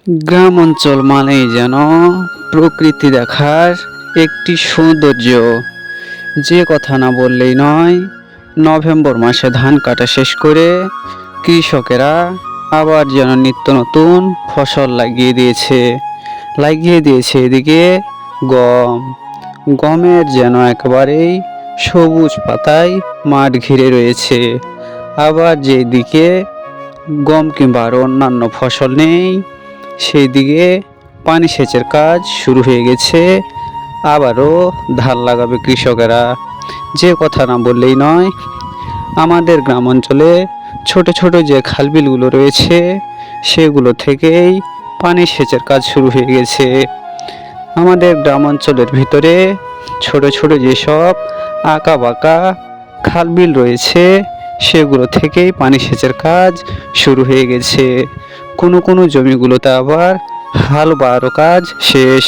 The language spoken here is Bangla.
গ্রাম অঞ্চল মানেই যেন প্রকৃতি দেখার একটি সৌন্দর্য। যে কথা না বললেই নয়, নভেম্বর মাসে ধান কাটা শেষ করে কৃষকেরা আবার যেন নিত্য নতুন ফসল লাগিয়ে দিয়েছে এদিকে গম। গমের যেন একেবারেই সবুজ পাতায় মাঠ ঘিরে রয়েছে। আবার যেদিকে গম কিংবা আরও অন্যান্য ফসল নেই, সেই দিকে পানি সেচের কাজ শুরু হয়ে গেছে। আবারও ধান লাগাবে কৃষকেরা। যে কথা না বললেই নয়, আমাদের গ্রাম অঞ্চলে ছোট ছোট যে খালবিলগুলো রয়েছে, সেগুলো থেকেই পানি সেচের কাজ শুরু হয়ে গেছে। আমাদের গ্রাম অঞ্চলের ভিতরে ছোট ছোট যেসব আঁকা বাঁকা খালবিল রয়েছে, সেগুলো থেকেই পানি সেচের কাজ শুরু হয়ে গেছে। কোনো কোনো জমিগুলোতে আবার হাল বাওয়ারও কাজ শেষ।